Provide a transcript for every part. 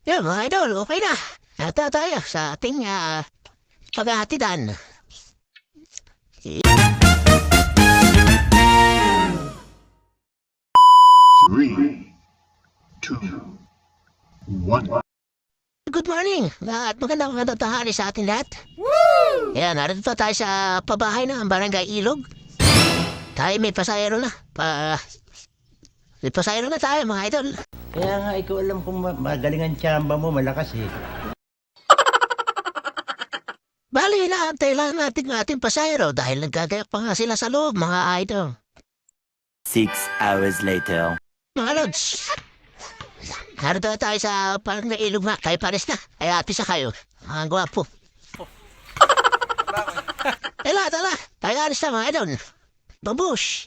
Yan mga idol, okay na. Ata tayo sa ating paghahatidan. 3, 2, 1. Good morning at magandang tanghali sa ating lahat. Woo! Yan, narito tayo sa pabahay ng Barangay Ilog. Tayo may pasayro na. May pasayro na tayo mga idol. Kaya nga, ikaw alam kung magaling ang tsamba mo, malakas eh. Bali, inaantay lang natin ang ating pasayro dahil nagkagayak pa nga sila sa loob mga idol. 6 hours later. Mga lods, narito tayo sa Barangay Ilog nga. Kayo pares na. Ay atis na kayo. Ang gwapo. Tala. Tayo alis na mga idol. Babush.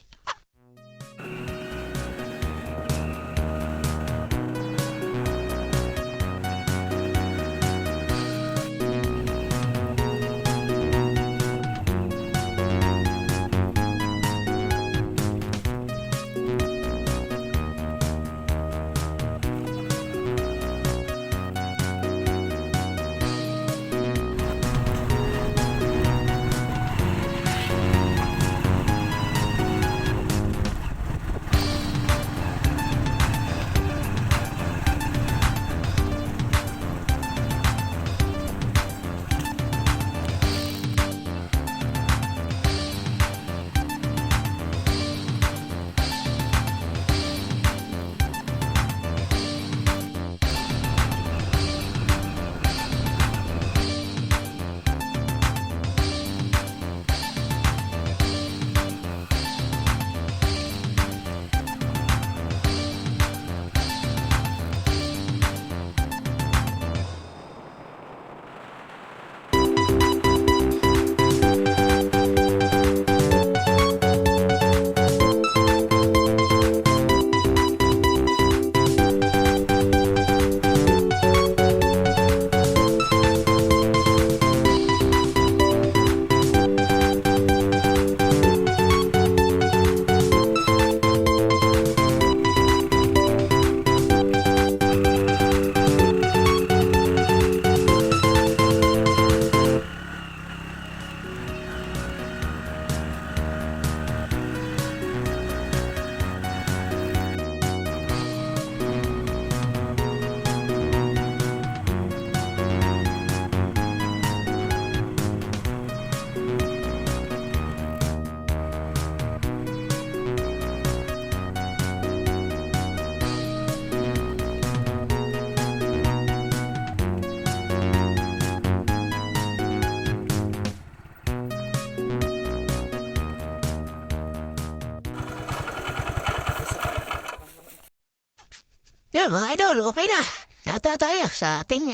Yan mga idol, okay na. Nata tayo sa ating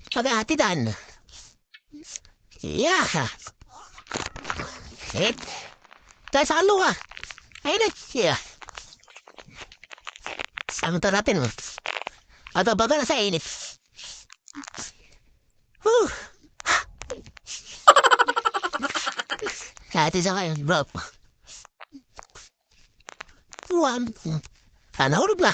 paghahatidan. Yeah. It. Tayo sa luha. Ayun na. Yeah. Samunta natin mo. At baga na sa init. Whew. Hati sa kayo, bro. Nahulog na.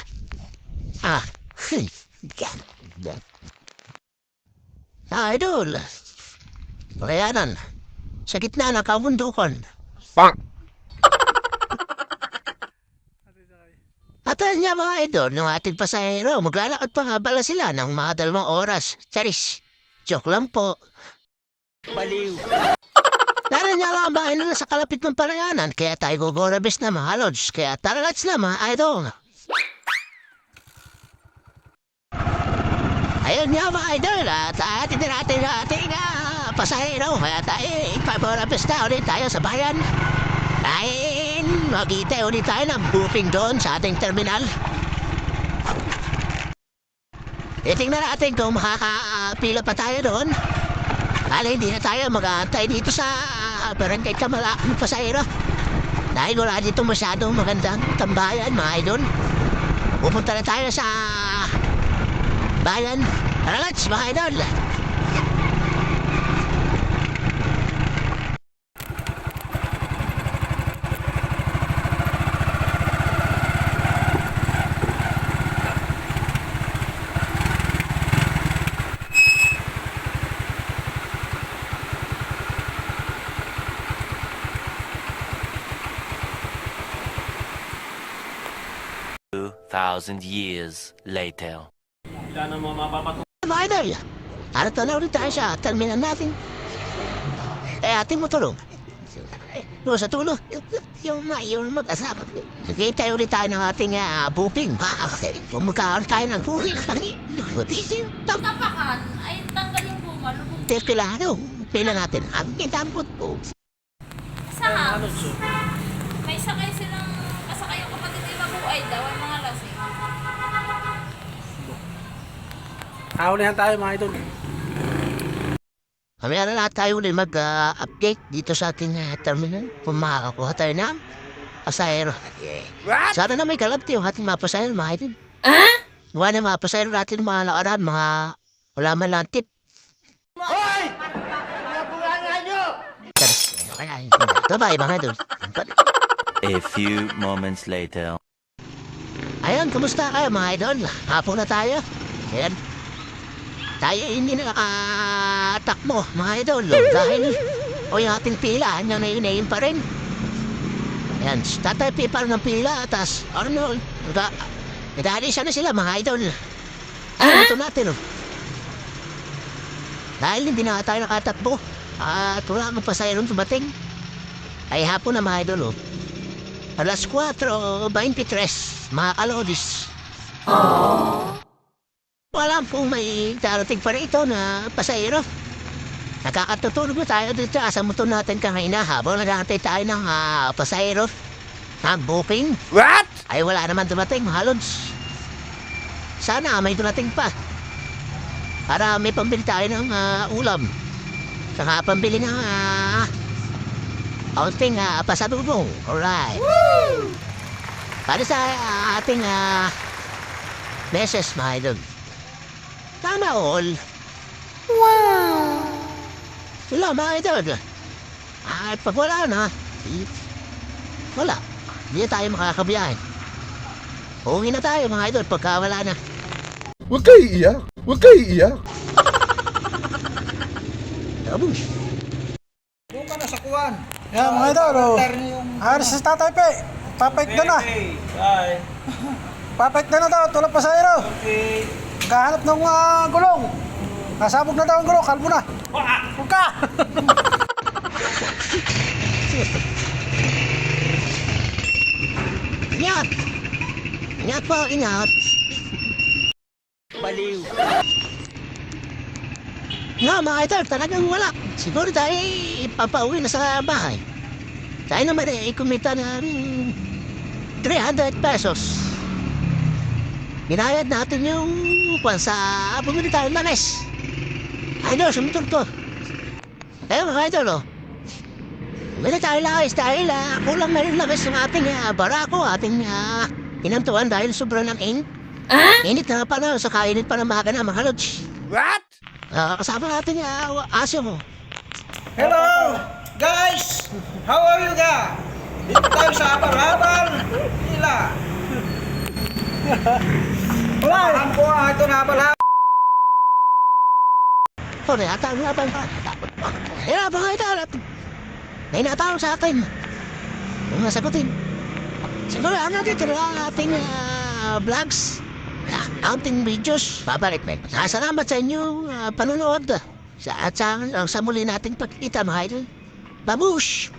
Idol. Bayanan. Sa gitna ng kabundukan. At niya mga idol, ng ating pasahero, maglalakad pa nga bala sila ng mga 2 oras. Charis. Joke lang po. Baliw. Naran niya lang ang bahay nila sa kalapit ng palayanan, kaya tayo gugorabis na mga lods. Kaya tara let's na mga idol. Ayun nga mga idol, at atin din natin ang ating pasahero. Kaya tayo ipagorabis na ulit tayo sa bayan. Dahil magkita ulit tayo ng booking doon sa ating terminal. Itingnan natin kung makakapila pa tayo doon. Dahil hindi na tayo mag-aantay dito sa barangay Kamala ng pasahero. Dahil wala dito masyadong magandang tambayan mga idol. Pupunta na tayo sa bayan. Tara let's mga idol. 2,000 years later. Mga idol, tanaw rin tayo sa terminal natin. Ating mo tulong. Doon sa tulo, yung mag-asawa. Sige, tayo rin tayo ng ating booking. Kung magkaroon tayo ng booking, Tapakan ay tanggalin po malubog Tekilado, pila natin. Ang kitambot po. sa house. May sakay silang kasakay yung kapatid ay mabuhay daw ay mga lasing. Kaulihan tayo mga idol. Kami na lahat tayo ulit mag-update dito sa ating terminal. Kung makakakuha tayo ng pasahero. Sana na may kalabti yung ating mga pasahero, mga idol. Gawa na mga pasahero natin mga nakaraan, mga wala man lang tip. Hoy! Ito ba, mga idol? A few moments later. Ayan, kumusta kayo mga idol? Hapon na tayo. Ayan. Tayo hindi na nakatakbo mga idol. Dahil o yung ating pila, hanyang na pa rin. Ayan, tatay pa rin ng pila. Tapos, ano, nag-aalisa na sila mga idol. Ayan, ito natin. Dahil hindi na tayo nakatakbo. At wala akong pasayron dumating. Ay hapon na mga idol. Alas 4:23, mga kalodis. Wala pong may darating pa rito na pasahero. Nakakatutulog na tayo dito sa motor natin kanina habang nagantay tayo ng pasahero. Ang booking. What? Ay wala naman dumating mga lods. Sana may dumating pa. Para may pambili tayo ng ulam. Saka pambili ng ating pasalubong. Alright. Para sa ating beses mga idol. Sana all. Wow! Wala mga idol. At pag wala na, wala. Hindi tayo makakabiyahin. Uwi na tayo mga idol pagka wala na. Huwag kayo iiyak. Huwag kayo iiyak. Tapos. Buka na sa kuwan. Yan mga idol, ayos si Tatay Pe. Papait na na. Bye. Papait na daw, tulad pasahero. Okay. Kahanap ng gulong. Nasabog na daw ang gulong, kalbo na. Huwag ka! Ingat! Ingat po, ingat! Baliw. Nga mga idol, talagang wala. Siguro tayo ipapauwi na sa bahay. Tayo naman kumita ng 300 pesos. Binayad natin yung sa bumili tayo ng lames. Idol, sumitol to. Kaya mga idol, bumili tayo lames dahil kulang na rin lames ng ating barako, ating pinantuan dahil sobrang ng init. Init na pa na, sa kainit pa ng maga na mga lods. What? Kasama natin aso mo. Hello! Guys! How are you guys? Dito tayo sa habal-habal. Hila. Wala! Ko ito na habal-habal. Sorry, atang pa. Kaya ba nga ito? May natawag sa akin. Kung nasagutin. Siguro natin ang ating vlogs. Ating videos. Babalik men. Salamat sa inyong panunood. At sa muli nating pagkita mga idol. Babush!